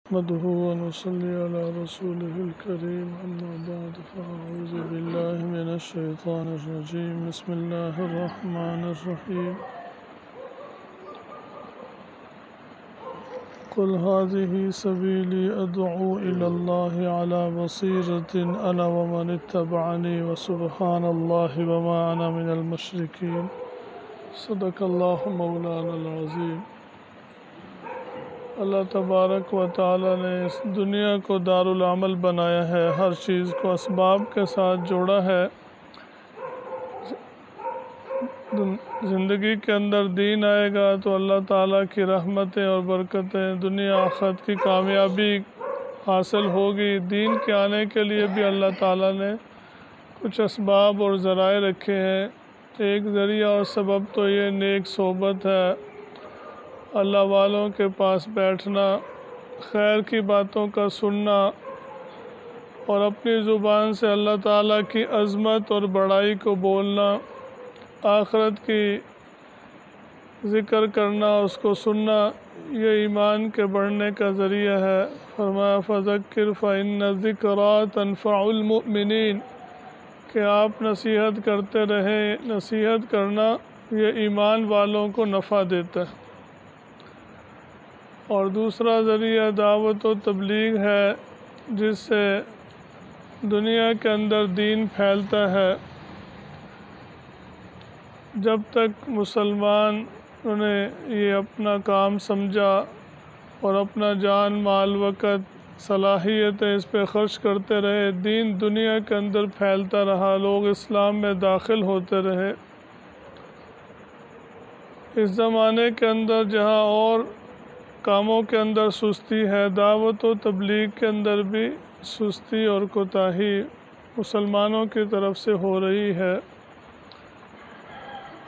نحمده ونصلي على رسوله الكريم أما بعد فأعوذ بالله من الشيطان الرجيم بسم الله الرحمن الرحيم قل هذه سبيلي أدعو إلى الله على بصيرة أنا ومن اتبعني وسبحان الله وما أنا من المشركين صدق الله مولانا العظيم۔ اللہ تبارک و تعالی نے اس دنیا کو دارالعمل بنایا ہے، ہر چیز کو اسباب کے ساتھ جوڑا ہے۔ زندگی کے اندر دین آئے گا تو اللہ تعالیٰ کی رحمتیں اور برکتیں، دنیا آخرت کی کامیابی حاصل ہوگی۔ دین کے آنے کے لیے بھی اللہ تعالیٰ نے کچھ اسباب اور ذرائع رکھے ہیں۔ ایک ذریعہ اور سبب تو یہ نیک صحبت ہے، اللہ والوں کے پاس بیٹھنا، خیر کی باتوں کا سننا اور اپنی زبان سے اللہ تعالیٰ کی عظمت اور بڑائی کو بولنا، آخرت کی ذکر کرنا، اس کو سننا، یہ ایمان کے بڑھنے کا ذریعہ ہے۔ فرمایا فذکر فإن الذکریٰ تنفع المؤمنین، کہ آپ نصیحت کرتے رہیں۔ نصیحت کرنا یہ ایمان والوں کو نفع دیتا ہے۔ اور دوسرا ذریعہ دعوت و تبلیغ ہے، جس سے دنیا کے اندر دین پھیلتا ہے۔ جب تک مسلمان نے یہ اپنا کام سمجھا اور اپنا جان مال وقت صلاحیتیں اس پہ خرچ کرتے رہے، دین دنیا کے اندر پھیلتا رہا، لوگ اسلام میں داخل ہوتے رہے۔ اس زمانے کے اندر جہاں اور کاموں کے اندر سستی ہے، دعوت و تبلیغ کے اندر بھی سستی اور کوتاہی مسلمانوں کی طرف سے ہو رہی ہے۔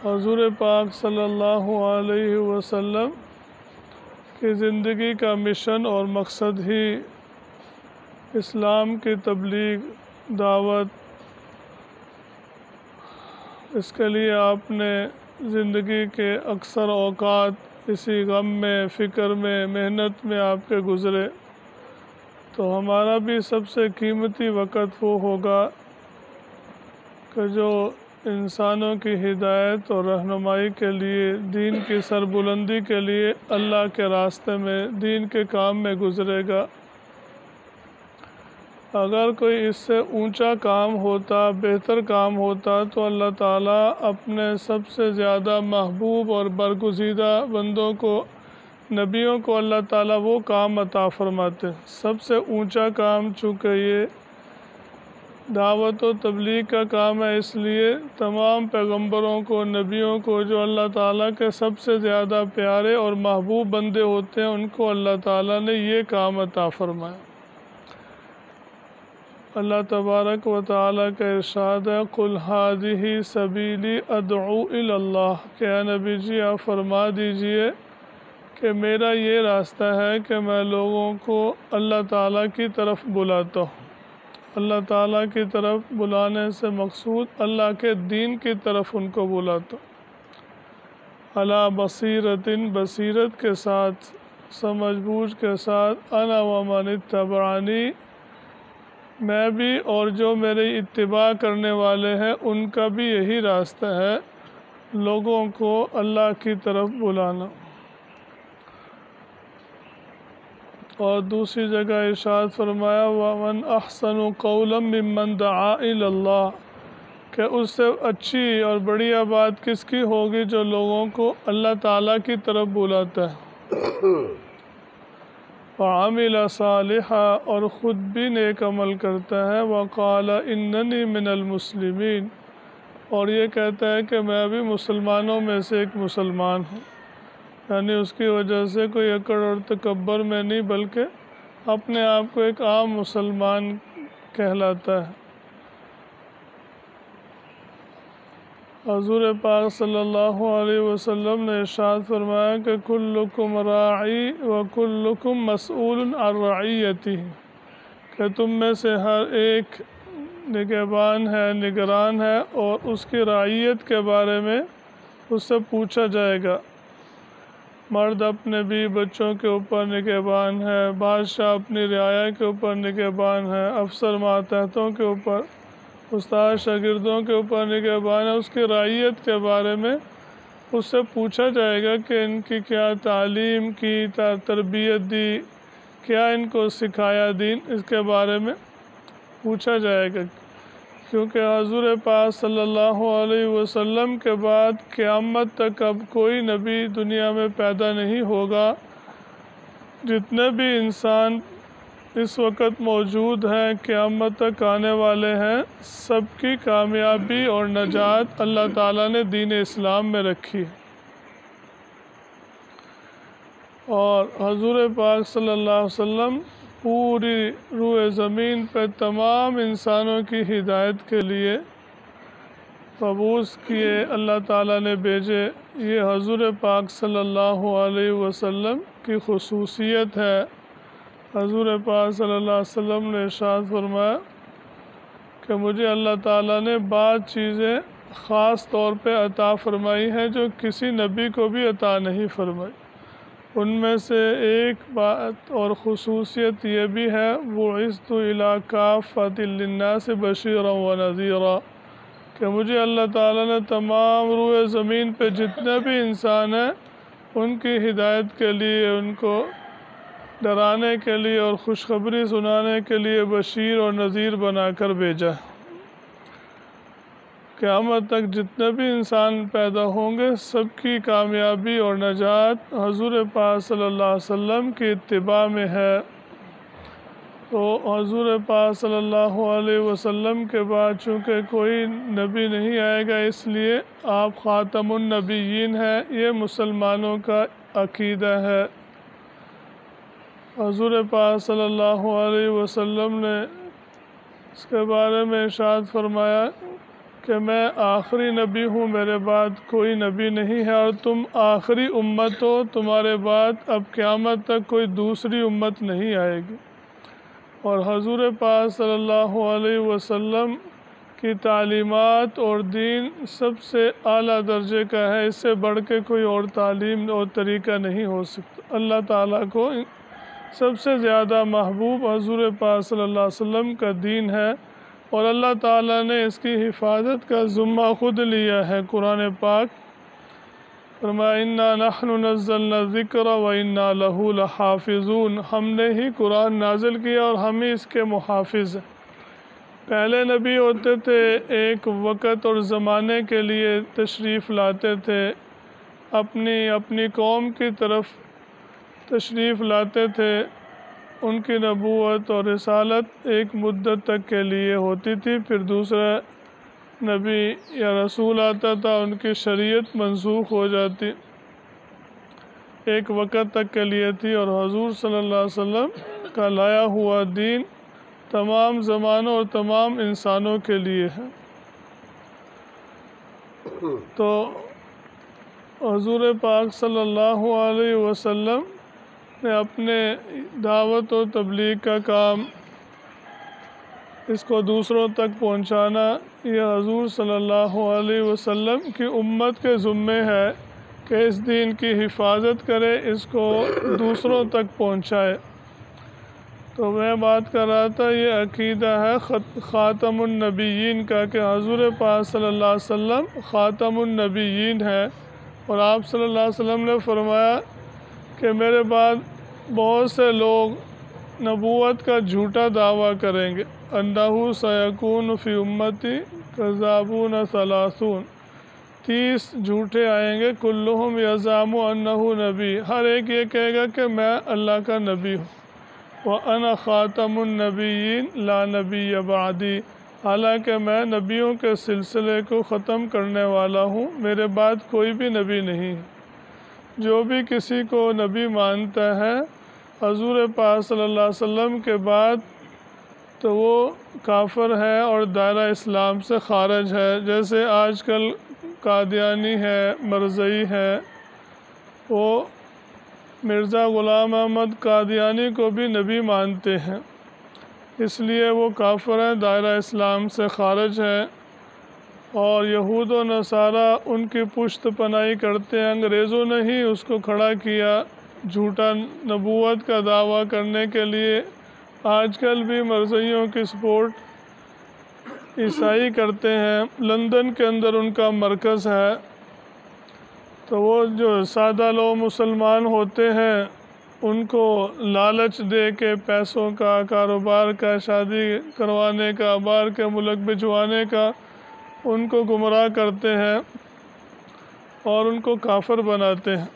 حضور پاک صلی اللہ علیہ وسلم کی زندگی کا مشن اور مقصد ہی اسلام کی تبلیغ، دعوت، اس کے لیے آپ نے زندگی کے اکثر اوقات اسی غم میں، فکر میں، محنت میں آپ کے گزرے۔ تو ہمارا بھی سب سے قیمتی وقت وہ ہوگا کہ جو انسانوں کی ہدایت اور رہنمائی کے لیے، دین کی سربلندی کے لیے اللہ کے راستے میں، دین کے کام میں گزرے گا۔ اگر کوئی اس سے اونچا کام ہوتا، بہتر کام ہوتا، تو اللہ تعالیٰ اپنے سب سے زیادہ محبوب اور برگزیدہ بندوں کو، نبیوں کو اللہ تعالیٰ وہ کام عطا فرماتے۔ سب سے اونچا کام چونکہ یہ دعوت و تبلیغ کا کام ہے، اس لیے تمام پیغمبروں کو، نبیوں کو، جو اللہ تعالیٰ کے سب سے زیادہ پیارے اور محبوب بندے ہوتے ہیں، ان کو اللہ تعالیٰ نے یہ کام عطا فرمایا۔ اللہ تبارک و تعالیٰ کا ارشاد ہے قل ھذہ سبیلی ادعو الی اللہ، کہ اے نبی جی آپ فرما دیجئے کہ میرا یہ راستہ ہے کہ میں لوگوں کو اللہ تعالیٰ کی طرف بلاتا ہوں۔ اللہ تعالیٰ کی طرف بلانے سے مقصود اللہ کے دین کی طرف ان کو بلاتا ہوں۔ علی بصیرۃ، بصیرت کے ساتھ، سمجھ بوجھ کے ساتھ، انا ومن اتبعنی، میں بھی اور جو میری اتباع کرنے والے ہیں ان کا بھی یہی راستہ ہے، لوگوں کو اللہ کی طرف بلانا۔ اور دوسری جگہ ارشاد فرمایا وَمَنْ أَحْسَنُ قَوْلًا مِّمَّنْ دَعَا إِلَى اللَّهِ، کہ اس سے اچھی اور بڑھیا بات کس کی ہوگی جو لوگوں کو اللہ تعالیٰ کی طرف بلاتا ہے۔ وَعَمِلَ صَالِحًا، اور خود بھی نیک عمل کرتا ہے۔ وَقَالَ إِنَّنِي مِنَ الْمُسْلِمِينَ، اور یہ کہتا ہے کہ میں بھی مسلمانوں میں سے ایک مسلمان ہوں۔ یعنی اس کی وجہ سے کوئی اکڑ اور تکبر میں نہیں، بلکہ اپنے آپ کو ایک عام مسلمان کہلاتا ہے۔ حضور پاک صلی اللہ علیہ وسلم نے ارشاد فرمایا کہ کلکم راعی و کلکم مسئول عن رعیتہ، کہ تم میں سے ہر ایک نگہبان ہے، نگران ہے، اور اس کی رعیت کے بارے میں اس سے پوچھا جائے گا۔ مرد اپنے بیوی بچوں کے اوپر نگہبان ہے، بادشاہ اپنی رعایا کے اوپر نگہبان ہے، افسر ماتحتوں کے اوپر، استاد شاگردوں کے اوپر نگہبان ہے۔ اس کی رعیت کے بارے میں اس سے پوچھا جائے گا کہ ان کی کیا تعلیم کی، تربیت دی، کیا ان کو سکھایا دین، اس کے بارے میں پوچھا جائے گا، کیونکہ حضور پاک صلی اللہ علیہ وسلم کے بعد قیامت تک اب کوئی نبی دنیا میں پیدا نہیں ہوگا۔ جتنے بھی انسان اس وقت موجود ہیں، قیامت تک آنے والے ہیں، سب کی کامیابی اور نجات اللہ تعالیٰ نے دین اسلام میں رکھی ہے۔ اور حضور پاک صلی اللہ علیہ وسلم پوری روئے زمین پہ تمام انسانوں کی ہدایت کے لیے مبعوث کیے، اللہ تعالیٰ نے بھیجے۔ یہ حضور پاک صلی اللہ علیہ وسلم کی خصوصیت ہے۔ حضور پاک صلی اللہ علیہ وسلم نے ارشاد فرمایا کہ مجھے اللہ تعالیٰ نے بعض چیزیں خاص طور پہ عطا فرمائی ہیں جو کسی نبی کو بھی عطا نہیں فرمائی۔ ان میں سے ایک بات اور خصوصیت یہ بھی ہے، بُعِثْتُ إِلَىٰ كَافَّةٍ لِلنَّاسِ بَشِيرًا وَنَذِيرًا، کہ مجھے اللہ تعالیٰ نے تمام روئے زمین پہ جتنے بھی انسان ہیں ان کی ہدایت کے لیے، ان کو ڈرانے کے لیے اور خوشخبری سنانے کے لیے بشیر اور نذیر بنا کر بھیجا۔ قیامت تک جتنے بھی انسان پیدا ہوں گے، سب کی کامیابی اور نجات حضور پاک صلی اللہ علیہ وسلم کی اتباع میں ہے۔ تو حضور پاک صلی اللہ علیہ وسلم کے بعد چونکہ کوئی نبی نہیں آئے گا، اس لیے آپ خاتم النبیین ہیں، یہ مسلمانوں کا عقیدہ ہے۔ حضور پاک صلی اللہ علیہ وسلم نے اس کے بارے میں ارشاد فرمایا کہ میں آخری نبی ہوں، میرے بعد کوئی نبی نہیں ہے، اور تم آخری امت ہو، تمہارے بعد اب قیامت تک کوئی دوسری امت نہیں آئے گی۔ اور حضور پاک صلی اللہ علیہ وسلم کی تعلیمات اور دین سب سے اعلیٰ درجے کا ہے، اس سے بڑھ کے کوئی اور تعلیم اور طریقہ نہیں ہو سکتا۔ اللہ تعالیٰ کو سب سے زیادہ محبوب حضور پاک صلی اللہ علیہ وسلم کا دین ہے، اور اللہ تعالیٰ نے اس کی حفاظت کا ذمہ خود لیا ہے۔ قرآن پاک فرمایا اِنَّا نَحْنُ نَزَّلْنَا الذِّكْرَ وَإِنَّا لَهُ لَحَافِظُونَ، ہم نے ہی قرآن نازل کیا اور ہم ہی اس کے محافظ ہیں۔ پہلے نبی ہوتے تھے، ایک وقت اور زمانے کے لیے تشریف لاتے تھے، اپنی قوم کی طرف تشریف لاتے تھے، ان کی نبوت اور رسالت ایک مدت تک کے لیے ہوتی تھی، پھر دوسرا نبی یا رسول آتا تھا، ان کی شریعت منسوخ ہو جاتی، ایک وقت تک کے لیے تھی، اور حضور صلی اللہ علیہ وسلم کا لایا ہوا دین تمام زمانوں اور تمام انسانوں کے لیے ہے۔ تو حضور پاک صلی اللہ علیہ وسلم نے اپنے دعوت و تبلیغ کا کام، اس کو دوسروں تک پہنچانا، یہ حضور صلی اللہ علیہ وسلم کی امت کے ذمے ہے کہ اس دین کی حفاظت کرے، اس کو دوسروں تک پہنچائے۔ تو میں بات کر رہا تھا، یہ عقیدہ ہے خاتم النبیین کا کہ حضور پاک صلی اللہ علیہ وسلم خاتم النبیین ہے، اور آپ صلی اللہ علیہ وسلم نے فرمایا کہ میرے بعد بہت سے لوگ نبوت کا جھوٹا دعویٰ کریں گے، انہ سیکون فی امتی کذابون ثلاثون، 30 جھوٹے آئیں گے، کلہم یزعم انہ نبی، ہر ایک یہ کہے گا کہ میں اللہ کا نبی ہوں، وَأَنَا خَاتَمُ النَّبِيِّينَ لَا نَبِيَّ بَعْدِي، حالانکہ میں نبیوں کے سلسلے کو ختم کرنے والا ہوں، میرے بعد کوئی بھی نبی نہیں ہے۔ جو بھی کسی کو نبی مانتا ہے حضور پاک صلی اللہ علیہ وسلم کے بعد، تو وہ کافر ہے اور دائرہ اسلام سے خارج ہے۔ جیسے آج کل قادیانی ہے، مرزئی ہے، وہ مرزا غلام احمد قادیانی کو بھی نبی مانتے ہیں، اس لیے وہ کافر ہیں، دائرہ اسلام سے خارج ہے۔ اور یہود و نصارہ ان کی پشت پناہی کرتے ہیں۔ انگریزوں نے ہی اس کو کھڑا کیا جھوٹا نبوت کا دعویٰ کرنے کے لیے۔ آج کل بھی مرزائیوں کی سپورٹ عیسائی کرتے ہیں، لندن کے اندر ان کا مرکز ہے۔ تو وہ جو سادہ لوگ مسلمان ہوتے ہیں ان کو لالچ دے کے پیسوں کا، کاروبار کا، شادی کروانے کا، باہر کے ملک بھجوانے کا ان کو گمراہ کرتے ہیں اور ان کو کافر بناتے ہیں،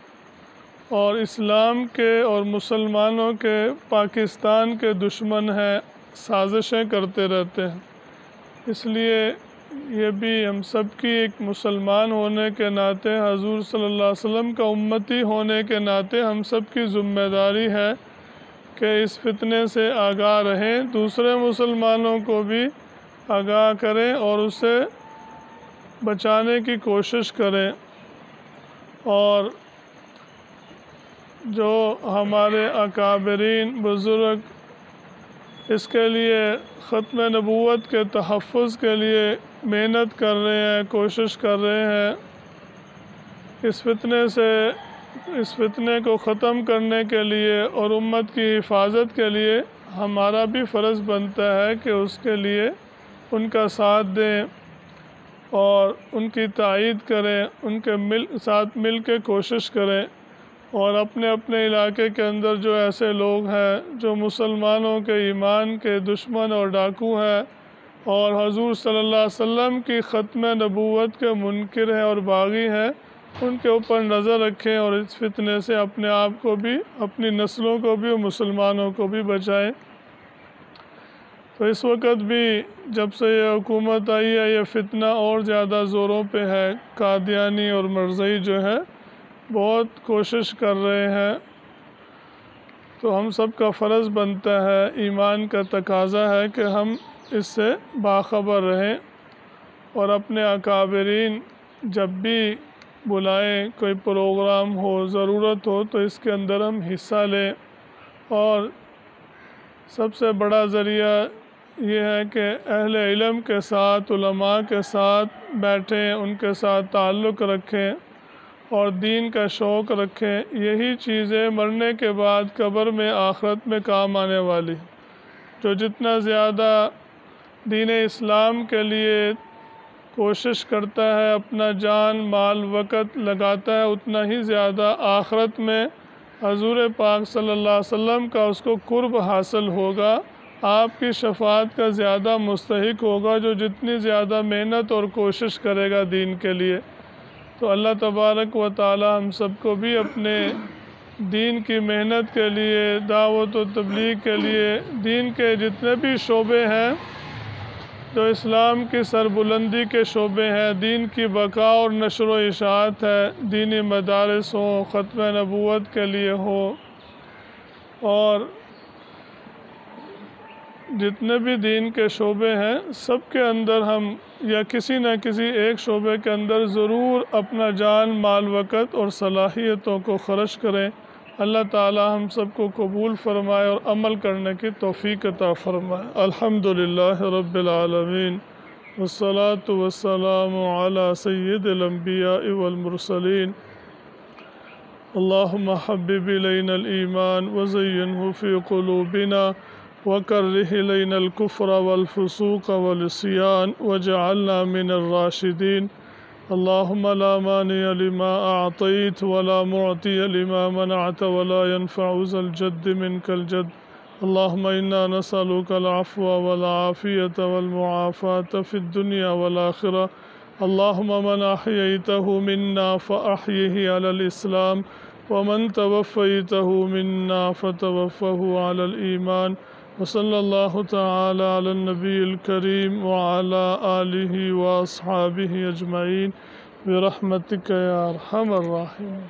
اور اسلام کے اور مسلمانوں کے پاکستان کے دشمن ہیں، سازشیں کرتے رہتے ہیں۔ اس لیے یہ بھی ہم سب کی ایک مسلمان ہونے کے ناطے، حضور صلی اللہ علیہ وسلم کا امتی ہونے کے ناطے ہم سب کی ذمہ داری ہے کہ اس فتنے سے آگاہ رہیں، دوسرے مسلمانوں کو بھی آگاہ کریں اور اسے بچانے کی کوشش کریں۔ اور جو ہمارے اکابرین بزرگ اس کے لیے ختم نبوت کے تحفظ کے لیے محنت کر رہے ہیں، کوشش کر رہے ہیں، اس فتنے کو ختم کرنے کے لیے اور امت کی حفاظت کے لیے ہمارا بھی فرض بنتا ہے کہ اس کے لیے ان کا ساتھ دیں اور ان کی تائید کریں، ان کے ساتھ مل کے کوشش کریں، اور اپنے اپنے علاقے کے اندر جو ایسے لوگ ہیں جو مسلمانوں کے ایمان کے دشمن اور ڈاکو ہیں اور حضور صلی اللہ علیہ وسلم کی ختم نبوت کے منکر ہیں اور باغی ہیں، ان کے اوپر نظر رکھیں اور اس فتنے سے اپنے آپ کو بھی، اپنی نسلوں کو بھی اور مسلمانوں کو بھی بچائیں۔ تو اس وقت بھی جب سے یہ حکومت آئی ہے یہ فتنہ اور زیادہ زوروں پہ ہے، قادیانی اور مرزائی جو ہے بہت کوشش کر رہے ہیں۔ تو ہم سب کا فرض بنتا ہے، ایمان کا تقاضا ہے کہ ہم اس سے باخبر رہیں اور اپنے اکابرین جب بھی بلائیں، کوئی پروگرام ہو، ضرورت ہو تو اس کے اندر ہم حصہ لیں۔ اور سب سے بڑا ذریعہ یہ ہے کہ اہل علم کے ساتھ، علماء کے ساتھ بیٹھیں، ان کے ساتھ تعلق رکھیں اور دین کا شوق رکھیں۔ یہی چیزیں مرنے کے بعد قبر میں، آخرت میں کام آنے والی۔ جو جتنا زیادہ دین اسلام کے لیے کوشش کرتا ہے، اپنا جان مال وقت لگاتا ہے، اتنا ہی زیادہ آخرت میں حضور پاک صلی اللہ علیہ وسلم کا اس کو قرب حاصل ہوگا، آپ کی شفاعت کا زیادہ مستحق ہوگا جو جتنی زیادہ محنت اور کوشش کرے گا دین کے لیے۔ تو اللہ تبارک و تعالی ہم سب کو بھی اپنے دین کی محنت کے لیے، دعوت و تبلیغ کے لیے، دین کے جتنے بھی شعبے ہیں جو اسلام کی سربلندی کے شعبے ہیں، دین کی بقا اور نشر و اشاعت ہے، دینی مدارس ہوں، ختم نبوت کے لیے ہو، اور جتنے بھی دین کے شعبے ہیں سب کے اندر ہم یا کسی نہ کسی ایک شعبے کے اندر ضرور اپنا جان مال وقت اور صلاحیتوں کو خرچ کریں۔ اللہ تعالی ہم سب کو قبول فرمائے اور عمل کرنے کی توفیق عطا فرمائے۔ الحمدللہ رب العالمین، والصلاة والسلام علی سید الانبیاء والمرسلین۔ اللہم حبب الینا الایمان وزینہ فی قلوبنا وکرہ الینا الکفر والفسوق والعصیان واجعلنا من الراشدین۔ اللہم لا مانع لما اعطیت ولا معطی لما منعت ولا ينفع ذا الجد منک الجد۔ اللہم انا نسألک العفو والعافیۃ والمعافاة فی الدنیا والآخرہ۔ اللہم من احییتہ منا فاحیہ علی الاسلام ومن توفیتہ منا فتوفہ علی الایمان۔ وصلی اللہ تعالی علی النبی الکریم وعلی آلہ واصحابہ اجمعین برحمتک یا ارحم الراحمین۔